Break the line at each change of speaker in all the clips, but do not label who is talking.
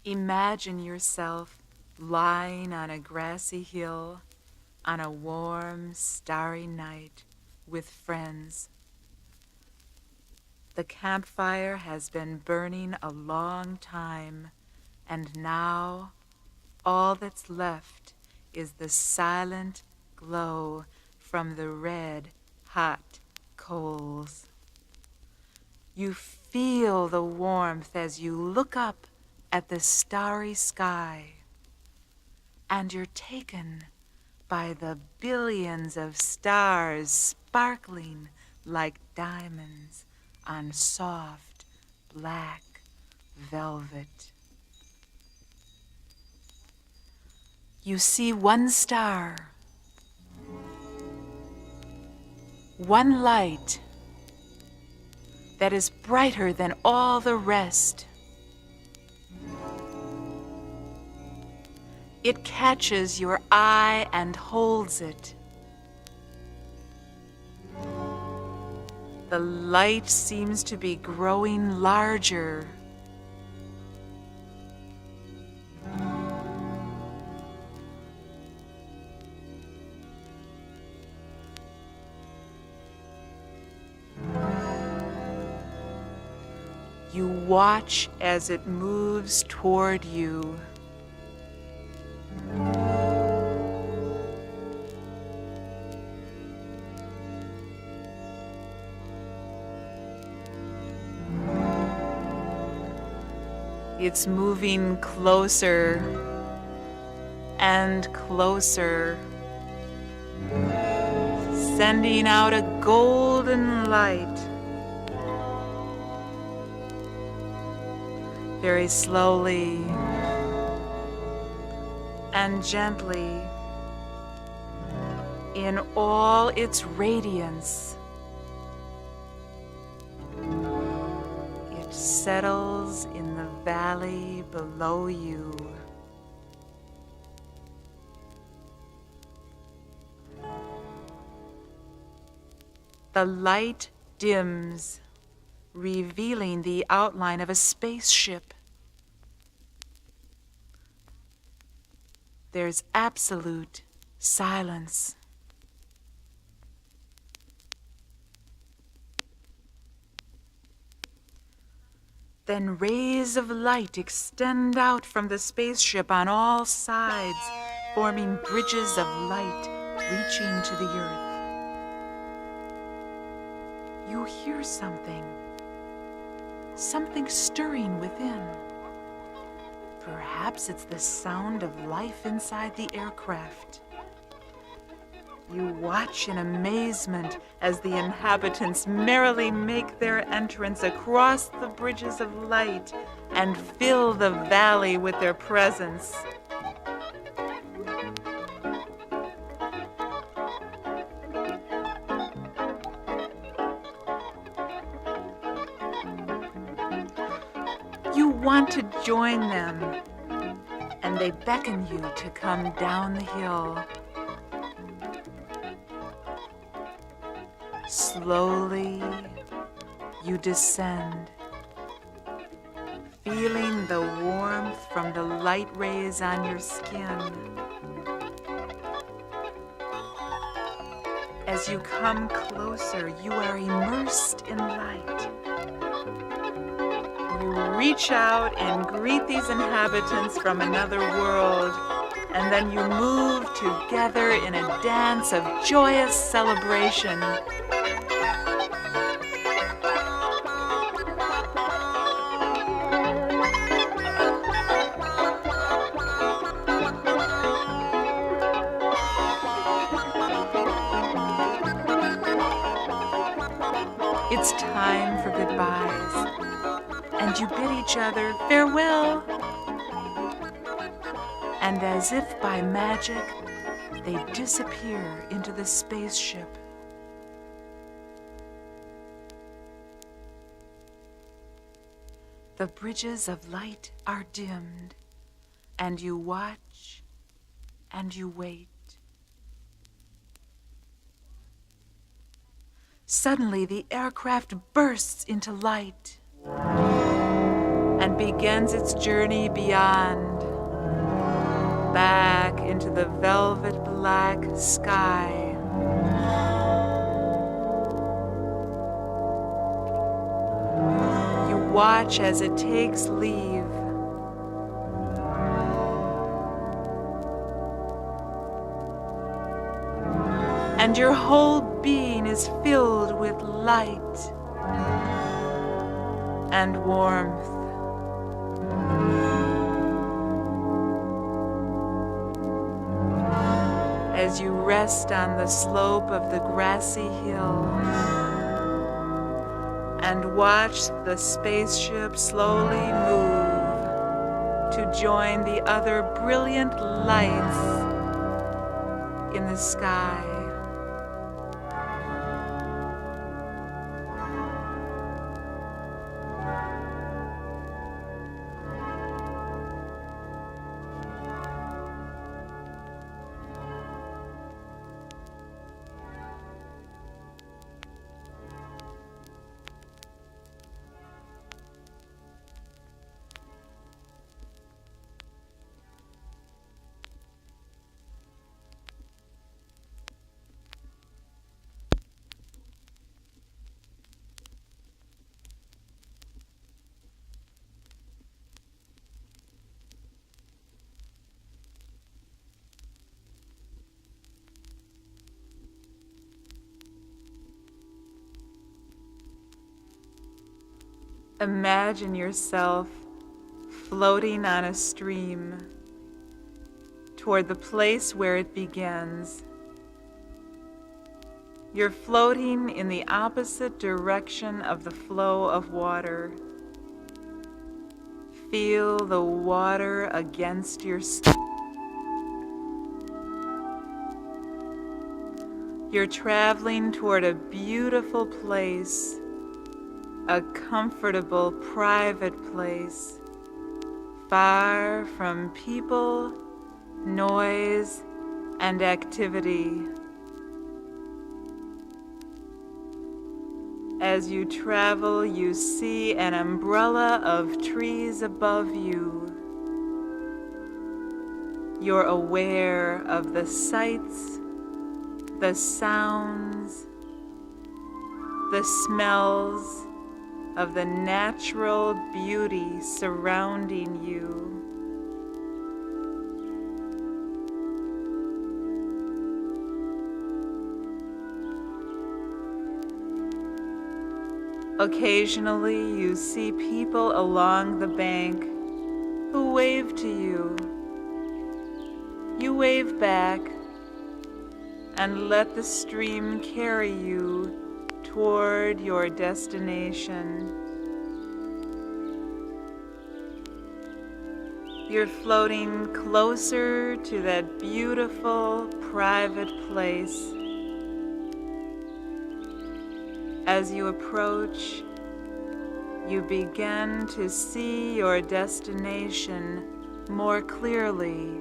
Imagine yourself lying on a grassy hill on a warm, starry night with friends. The campfire has been burning a long time, and now all that's left is the silent glow from the red, hot coals. You feel the warmth as you look up at the starry sky, and you're taken by the billions of stars sparkling like diamonds on soft black velvet. You see one star, one light that is brighter than all the rest. It catches your eye and holds it. The light seems to be growing larger. You watch as it moves toward you. It's moving closer and closer, sending out a golden light. Very slowly and gently, in all its radiance, it settles in the valley below you. The light dims, revealing the outline of a spaceship. There's absolute silence. Then rays of light extend out from the spaceship on all sides, forming bridges of light reaching to the earth. You hear something stirring within. Perhaps it's the sound of life inside the aircraft. You watch in amazement as the inhabitants merrily make their entrance across the bridges of light and fill the valley with their presence. You want to join them, and they beckon you to come down the hill. Slowly, you descend, feeling the warmth from the light rays on your skin. As you come closer, you are immersed in light. You reach out and greet these inhabitants from another world, and then you move together in a dance of joyous celebration. It's time for goodbyes, and you bid each other farewell. And as if by magic, they disappear into the spaceship. The bridges of light are dimmed, and you watch and you wait. Suddenly, the aircraft bursts into light, and begins its journey beyond, back into the velvet black sky. You watch as it takes leave. And your whole being is filled with light and warmth. As you rest on the slope of the grassy hill and watch the spaceship slowly move to join the other brilliant lights in the sky. Imagine yourself floating on a stream toward the place where it begins. You're floating in the opposite direction of the flow of water. Feel the water against your skin. You're traveling toward a beautiful place, a comfortable, private place, far from people, noise, and activity. As you travel, you see an umbrella of trees above you. You're aware of the sights, the sounds, the smells of the natural beauty surrounding you. Occasionally, you see people along the bank who wave to you. You wave back and let the stream carry you toward your destination. You're floating closer to that beautiful private place. As you approach, you begin to see your destination more clearly.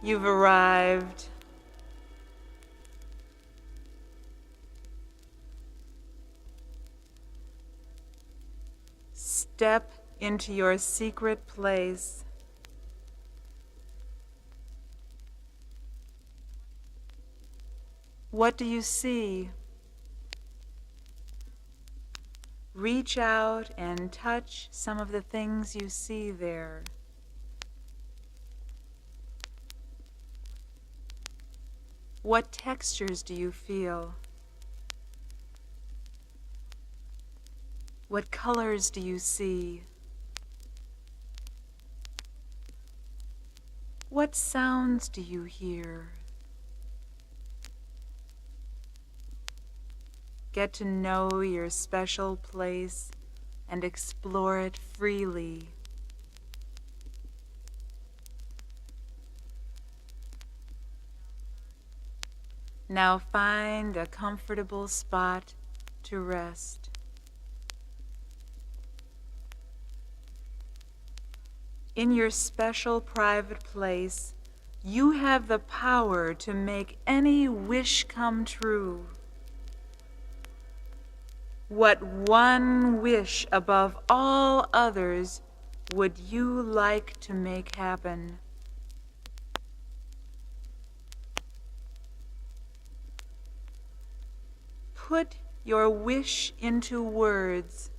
You've arrived. Step into your secret place. What do you see? Reach out and touch some of the things you see there. What textures do you feel? What colors do you see? What sounds do you hear? Get to know your special place and explore it freely. Now find a comfortable spot to rest. In your special private place, you have the power to make any wish come true. What one wish above all others would you like to make happen? Put your wish into words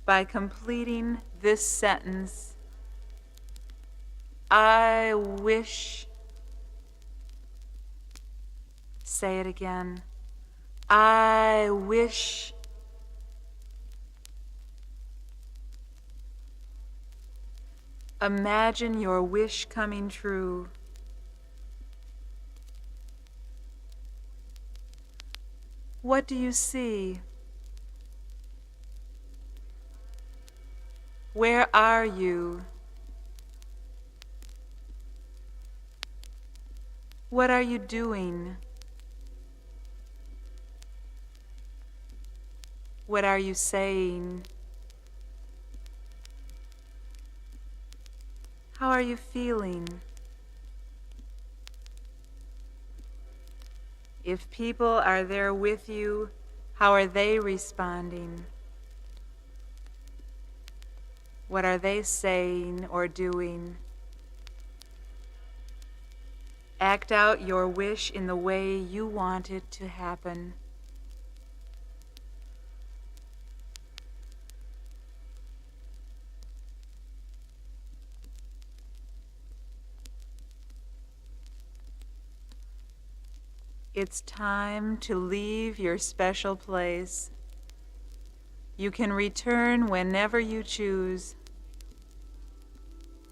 by completing this sentence. I wish. Say it again. I wish. Imagine your wish coming true. What do you see? Where are you? What are you doing? What are you saying? How are you feeling? If people are there with you, how are they responding? What are they saying or doing? Act out your wish in the way you want it to happen. It's time to leave your special place. You can return whenever you choose.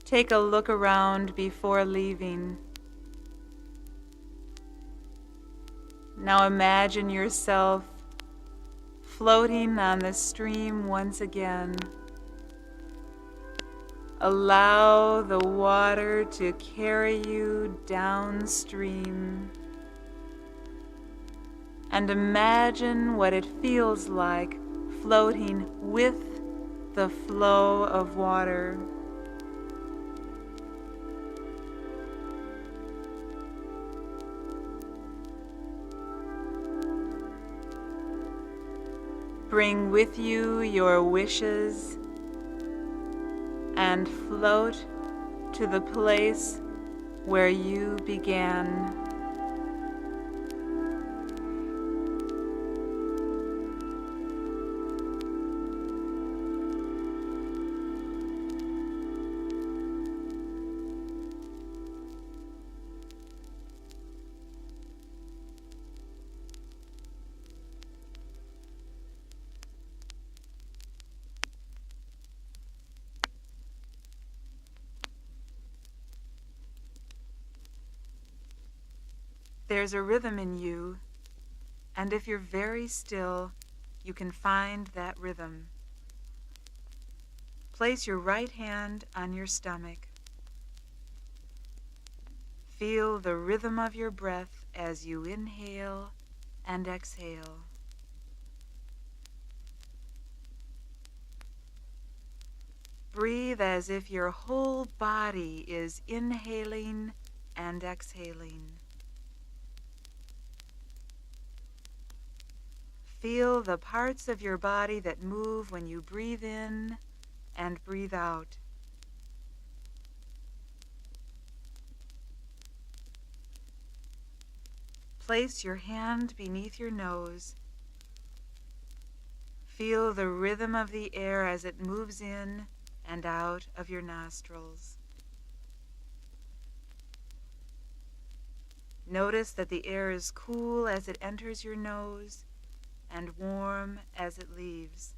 Take a look around before leaving. Now imagine yourself floating on the stream once again. Allow the water to carry you downstream. And imagine what it feels like floating with the flow of water. Bring with you your wishes and float to the place where you began. There's a rhythm in you, and if you're very still, you can find that rhythm. Place your right hand on your stomach. Feel the rhythm of your breath as you inhale and exhale. Breathe as if your whole body is inhaling and exhaling. Feel the parts of your body that move when you breathe in and breathe out. Place your hand beneath your nose. Feel the rhythm of the air as it moves in and out of your nostrils. Notice that the air is cool as it enters your nose and warm as it leaves.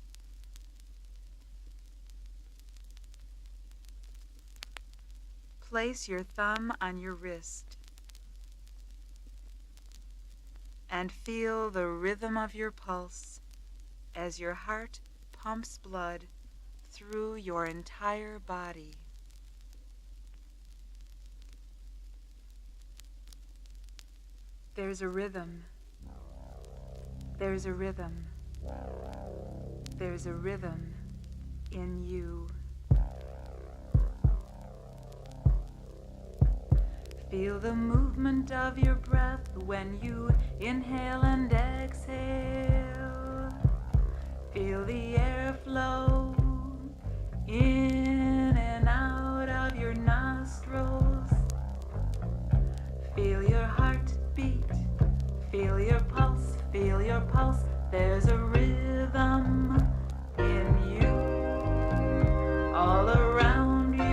Place your thumb on your wrist and feel the rhythm of your pulse as your heart pumps blood through your entire body. There's a rhythm. There's a rhythm. There's a rhythm in you. Feel the movement of your breath when you inhale and exhale. Feel the air flow in and out of your nostrils. Feel your heart beat. Feel your pulse. Feel your pulse. There's a rhythm in you, all around you.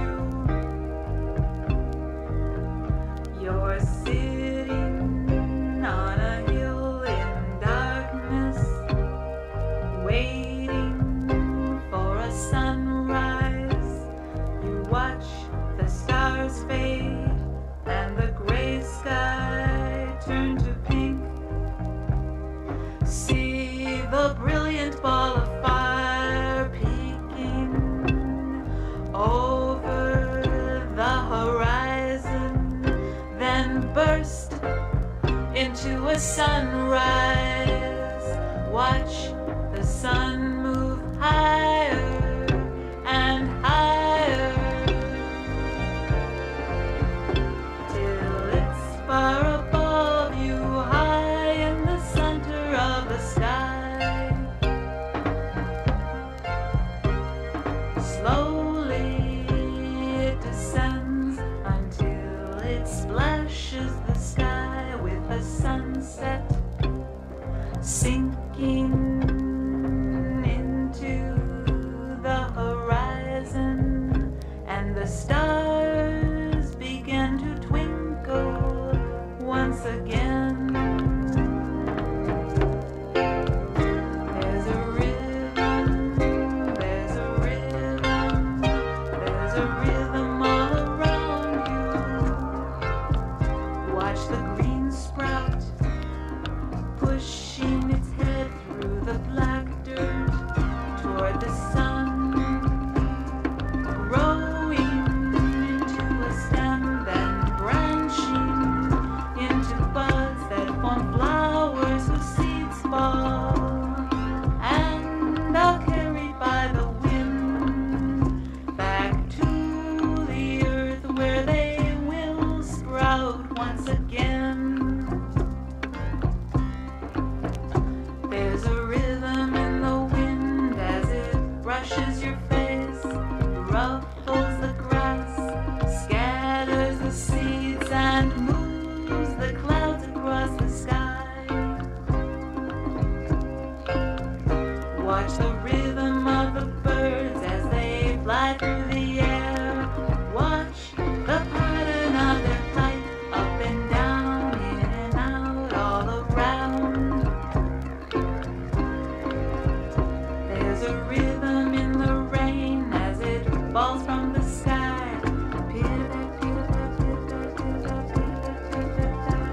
You're sitting on a hill in darkness, waiting for a sunrise. You watch the stars fade and the gray sky turn to pink. See the brilliant ball of fire peeking over the horizon, then burst into a sunrise. Watch the sun move higher and higher till it's far above you, high in the center of the sky. Slowly it descends until it splashes the sky with a sunset, sinking into the horizon, and the stars begin to twinkle once again. There's a rhythm, there's a rhythm, there's a rhythm all around you. Watch the green sprout pushing its head through the black dirt toward the sun, growing into a stem, then branching into buds that form flowers whose seeds fall and are carried by the wind back to the earth where they will sprout once again. There's a rhythm in the wind as it brushes your face, ruffles the grass, scatters the seeds, and moves the clouds across the sky. Watch the rhythm of the birds as they fly through the air. Watch the pattern of their flight, up and down, in and out, all around. There's a rhythm in the rain as it falls from the sky. Pitter-pat, pitter-pat, pitter-pat, pitter-pat, pitter-pat, pitter-pat.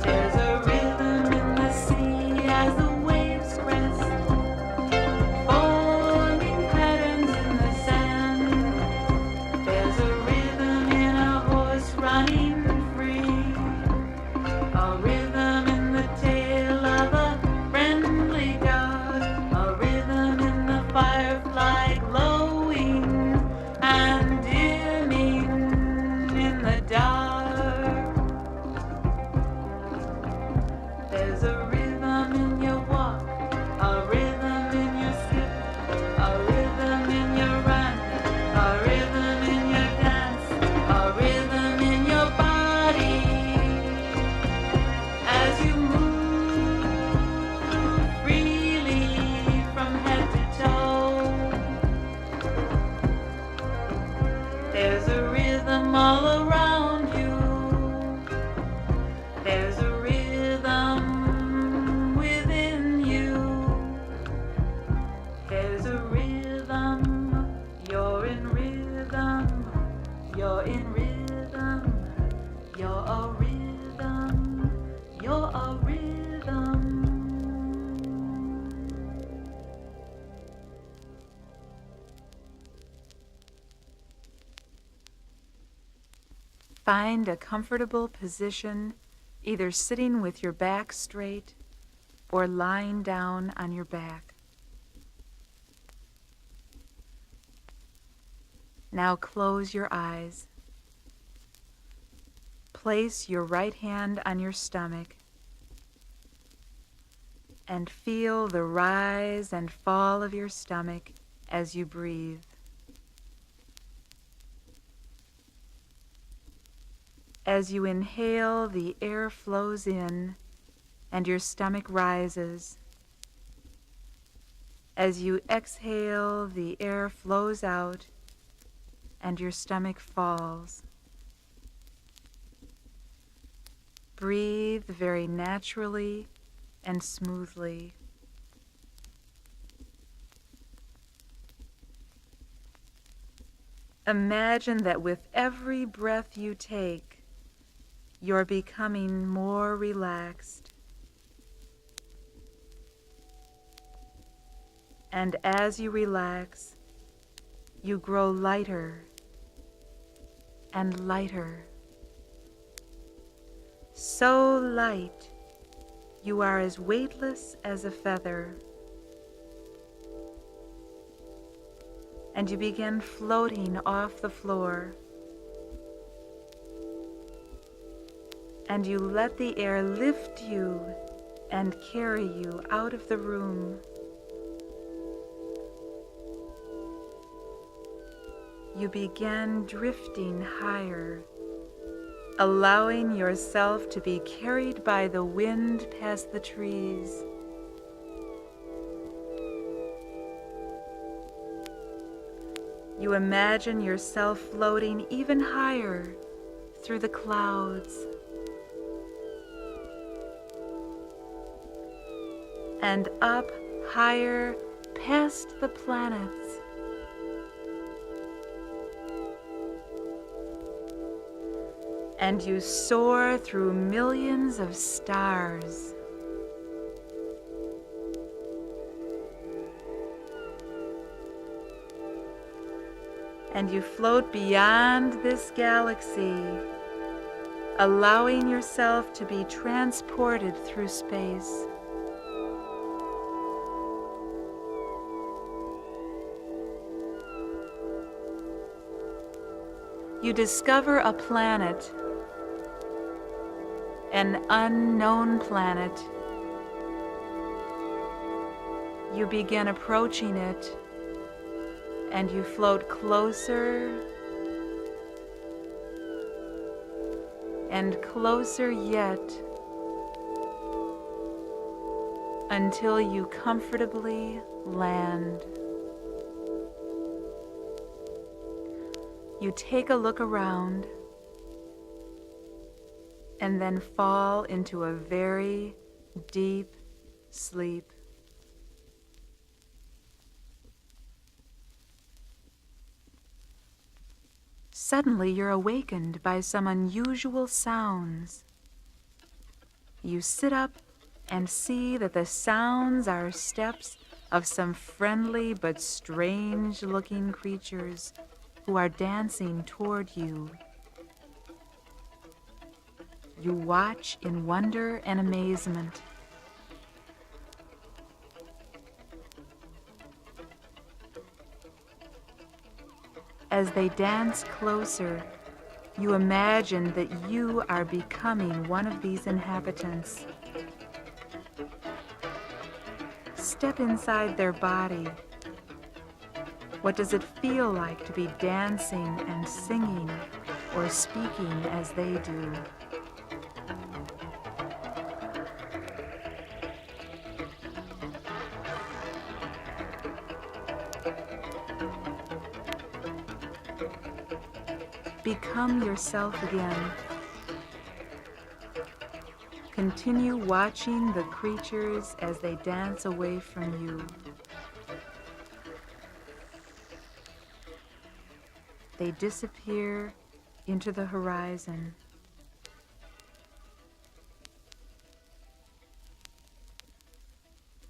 There's a rhythm in the sea as the waves crest, forming patterns in the sand. There's a rhythm in a horse running free, a rhythm in the tail of a friendly dog, a rhythm in the firefly glowing and dimming in the dark. There's a rhythm in your walk, a rhythm in your skip, a rhythm in your run, a rhythm in your dance, a rhythm in your body as you move freely from head to toe. There's a rhythm all around you. There's a rhythm within you. There's a rhythm. You're in rhythm. You're in rhythm. You're a rhythm. You're a rhythm. Find a comfortable position, either sitting with your back straight or lying down on your back. Now close your eyes. Place your right hand on your stomach and feel the rise and fall of your stomach as you breathe. As you inhale, the air flows in and your stomach rises. As you exhale, the air flows out and your stomach falls. Breathe very naturally and smoothly. Imagine that with every breath you take, you're becoming more relaxed. And as you relax, you grow lighter and lighter. So light, you are as weightless as a feather. And you begin floating off the floor. And you let the air lift you and carry you out of the room. You begin drifting higher, allowing yourself to be carried by the wind past the trees. You imagine yourself floating even higher through the clouds and up higher past the planets. And you soar through millions of stars. And you float beyond this galaxy, allowing yourself to be transported through space. You discover a planet, an unknown planet. You begin approaching it, and you float closer and closer yet until you comfortably land. You take a look around and then fall into a very deep sleep. Suddenly, you're awakened by some unusual sounds. You sit up and see that the sounds are steps of some friendly but strange-looking creatures who are dancing toward you. You watch in wonder and amazement. As they dance closer, you imagine that you are becoming one of these inhabitants. Step inside their body. What does it feel like to be dancing and singing or speaking as they do? Become yourself again. Continue watching the creatures as they dance away from you. They disappear into the horizon.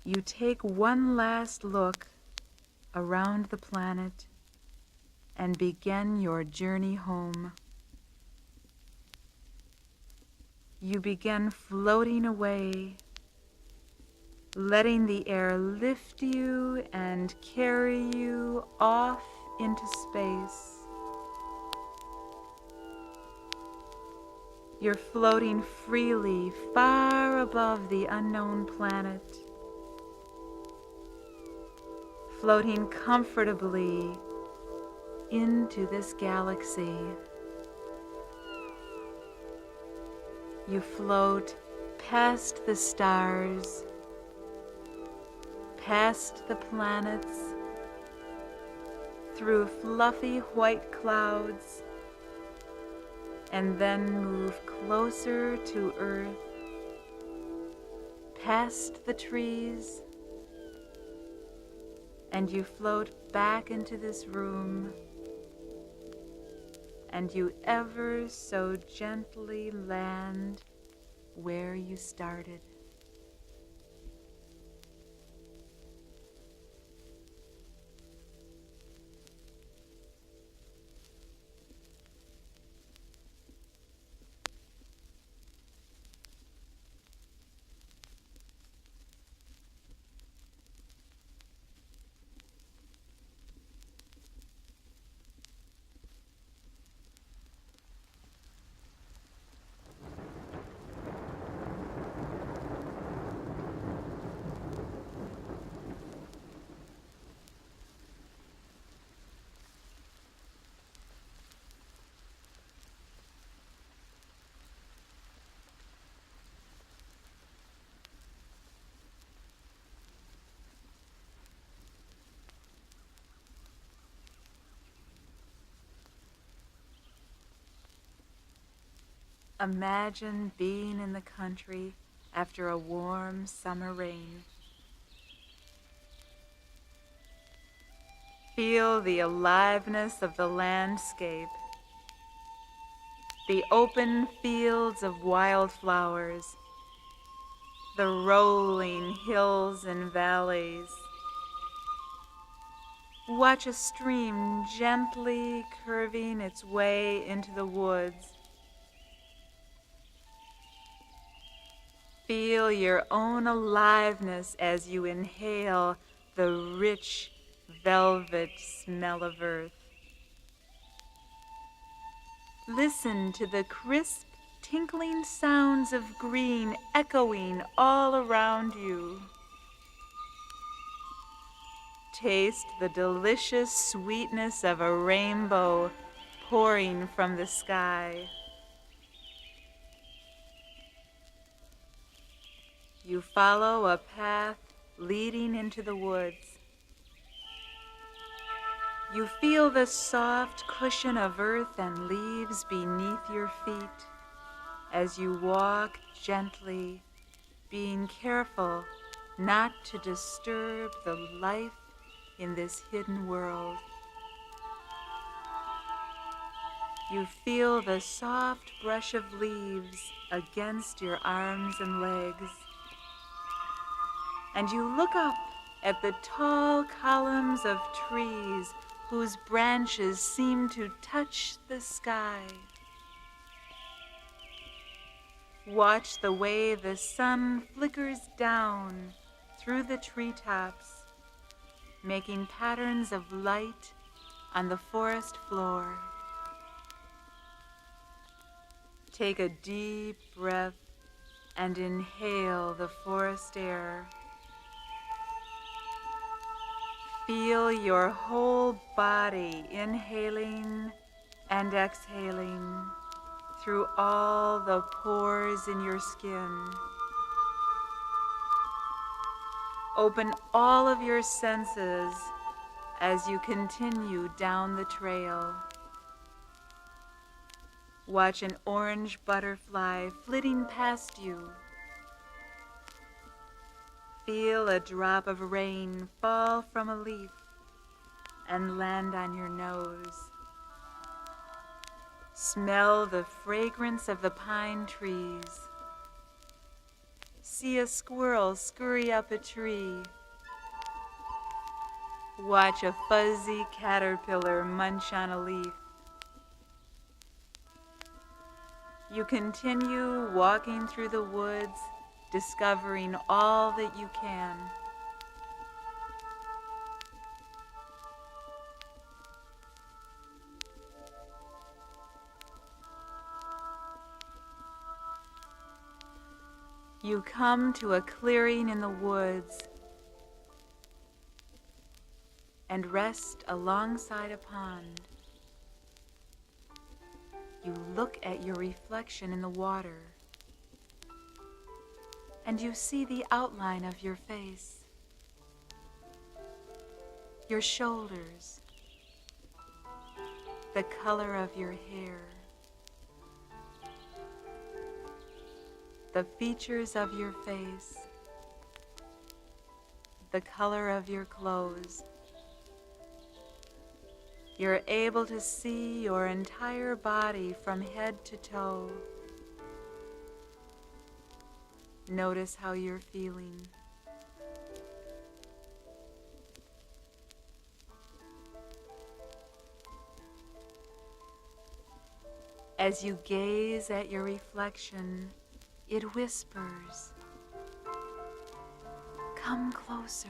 You take one last look around the planet and begin your journey home. You begin floating away, letting the air lift you and carry you off into space. You're floating freely far above the unknown planet, floating comfortably into this galaxy. You float past the stars, past the planets, through fluffy white clouds, and then move closer to Earth, past the trees, and you float back into this room, and you ever so gently land where you started. Imagine being in the country after a warm summer rain. Feel the aliveness of the landscape, the open fields of wildflowers, the rolling hills and valleys. Watch a stream gently curving its way into the woods. Feel your own aliveness as you inhale the rich velvet smell of earth. Listen to the crisp, tinkling sounds of green echoing all around you. Taste the delicious sweetness of a rainbow pouring from the sky. You follow a path leading into the woods. You feel the soft cushion of earth and leaves beneath your feet as you walk gently, being careful not to disturb the life in this hidden world. You feel the soft brush of leaves against your arms and legs, and you look up at the tall columns of trees whose branches seem to touch the sky. Watch the way the sun flickers down through the treetops, making patterns of light on the forest floor. Take a deep breath and inhale the forest air. Feel your whole body inhaling and exhaling through all the pores in your skin. Open all of your senses as you continue down the trail. Watch an orange butterfly flitting past you. Feel a drop of rain fall from a leaf and land on your nose. Smell the fragrance of the pine trees. See a squirrel scurry up a tree. Watch a fuzzy caterpillar munch on a leaf. You continue walking through the woods, discovering all that you can. You come to a clearing in the woods and rest alongside a pond. You look at your reflection in the water, and you see the outline of your face, your shoulders, the color of your hair, the features of your face, the color of your clothes. You're able to see your entire body from head to toe. Notice how you're feeling. As you gaze at your reflection, it whispers, "Come closer.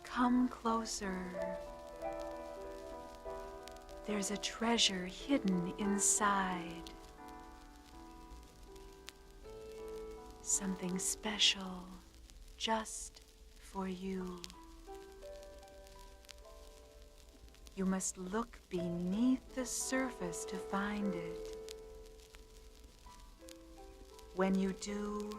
Come closer. There's a treasure hidden inside. Something special just for you. You must look beneath the surface to find it. When you do,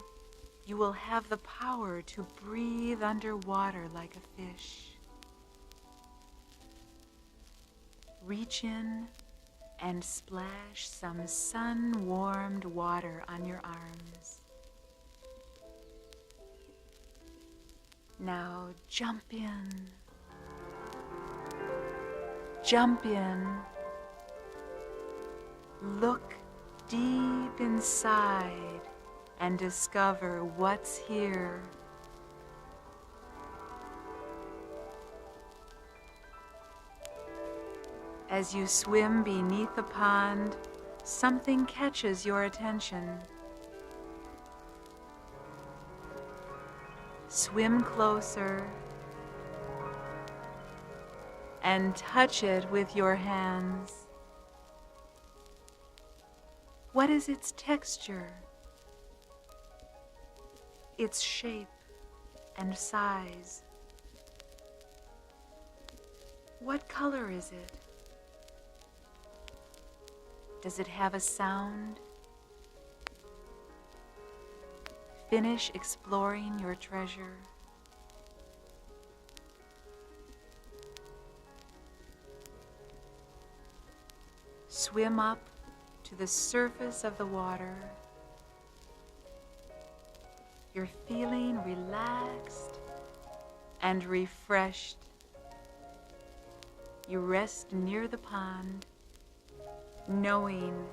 you will have the power to breathe underwater like a fish. Reach in and splash some sun-warmed water on your arms. Now jump in. Jump in. Look deep inside and discover what's here. As you swim beneath the pond, something catches your attention. Swim closer and touch it with your hands. What is its texture? Its shape and size? What color is it? Does it have a sound? Finish exploring your treasure. Swim up to the surface of the water. You're feeling relaxed and refreshed. You rest near the pond, knowing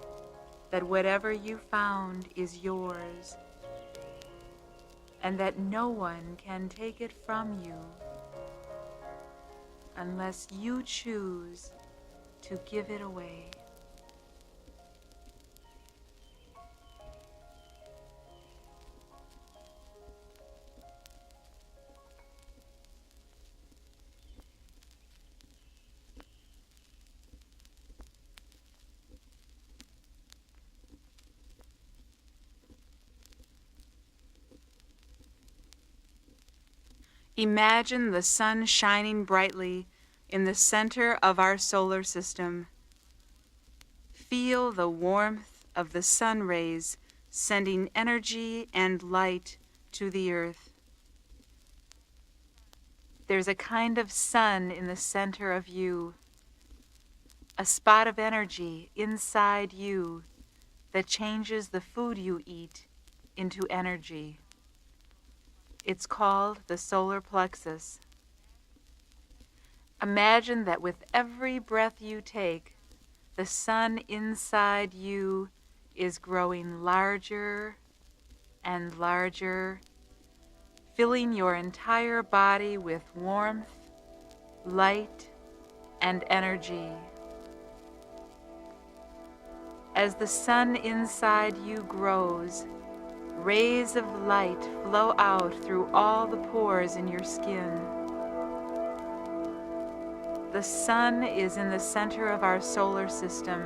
that whatever you found is yours, and that no one can take it from you unless you choose to give it away. Imagine the sun shining brightly in the center of our solar system. Feel the warmth of the sun rays sending energy and light to the earth. There's a kind of sun in the center of you, a spot of energy inside you that changes the food you eat into energy. It's called the solar plexus. Imagine that with every breath you take, the sun inside you is growing larger and larger, filling your entire body with warmth, light, and energy. As the sun inside you grows, rays of light flow out through all the pores in your skin. The sun is in the center of our solar system.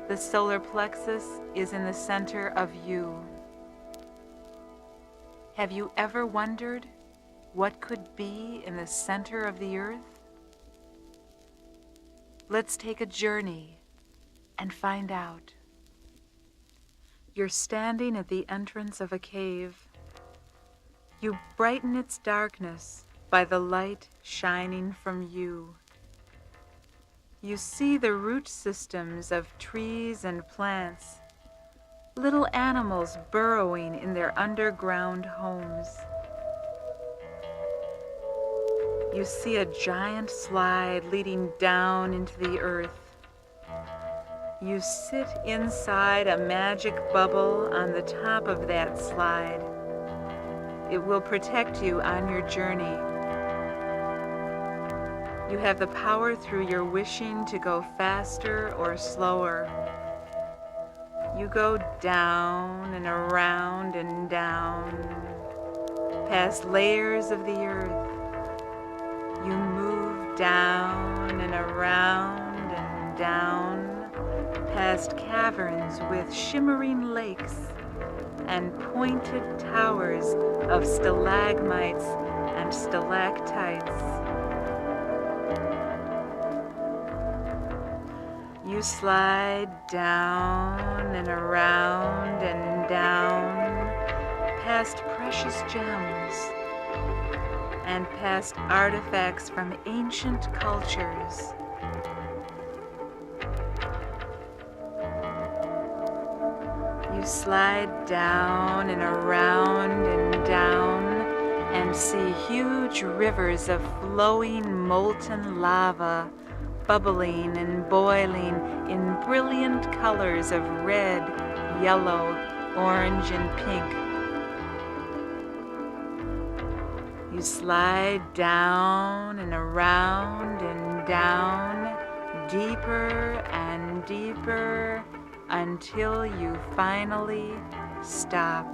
The solar plexus is in the center of you. Have you ever wondered what could be in the center of the earth? Let's take a journey and find out. You're standing at the entrance of a cave. You brighten its darkness by the light shining from you. You see the root systems of trees and plants, little animals burrowing in their underground homes. You see a giant slide leading down into the earth. You sit inside a magic bubble on the top of that slide. It will protect you on your journey. You have the power through your wishing to go faster or slower. You go down and around and down, past layers of the earth. You move down and around and down, past caverns with shimmering lakes and pointed towers of stalagmites and stalactites. You slide down and around and down, past precious gems and past artifacts from ancient cultures. You slide down and around and down and see huge rivers of flowing molten lava, bubbling and boiling in brilliant colors of red, yellow, orange, and pink. You slide down and around and down, deeper and deeper, until you finally stop.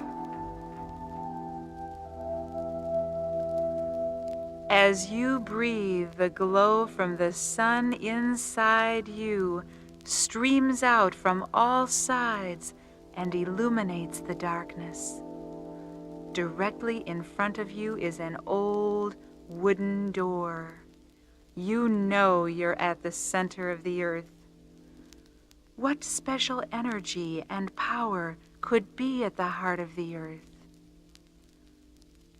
As you breathe, the glow from the sun inside you streams out from all sides and illuminates the darkness. Directly in front of you is an old wooden door. You know you're at the center of the earth. What special energy and power could be at the heart of the earth?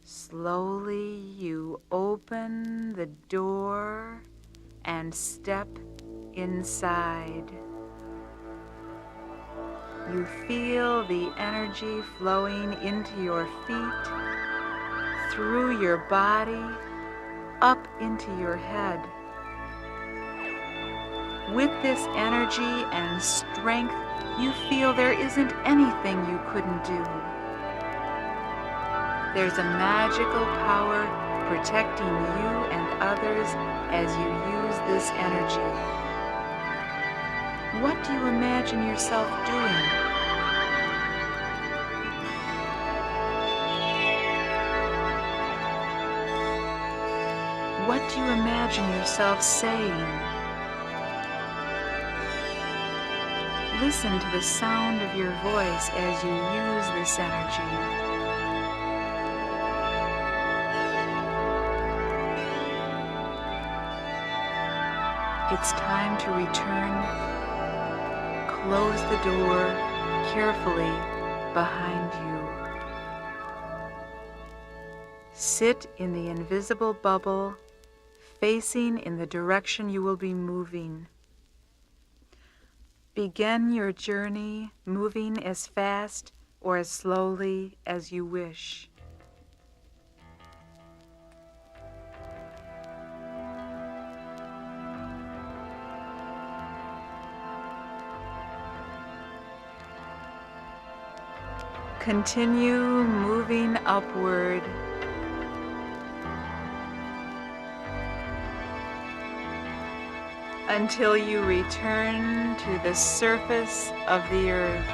Slowly you open the door and step inside. You feel the energy flowing into your feet, through your body, up into your head. With this energy and strength, you feel there isn't anything you couldn't do. There's a magical power protecting you and others as you use this energy. What do you imagine yourself doing? What do you imagine yourself saying? Listen to the sound of your voice as you use this energy. It's time to return. Close the door carefully behind you. Sit in the invisible bubble, facing in the direction you will be moving. Begin your journey moving as fast or as slowly as you wish. Continue moving upward. Until you return to the surface of the earth.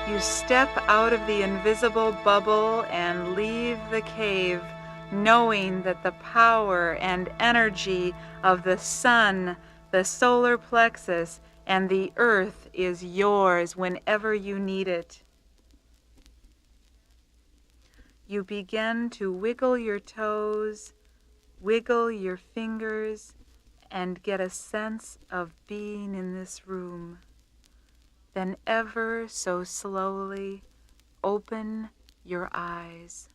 You step out of the invisible bubble and leave the cave, knowing that the power and energy of the sun, the solar plexus, and the earth is yours whenever you need it. You begin to wiggle your toes, wiggle your fingers, and get a sense of being in this room. Then ever so slowly open your eyes.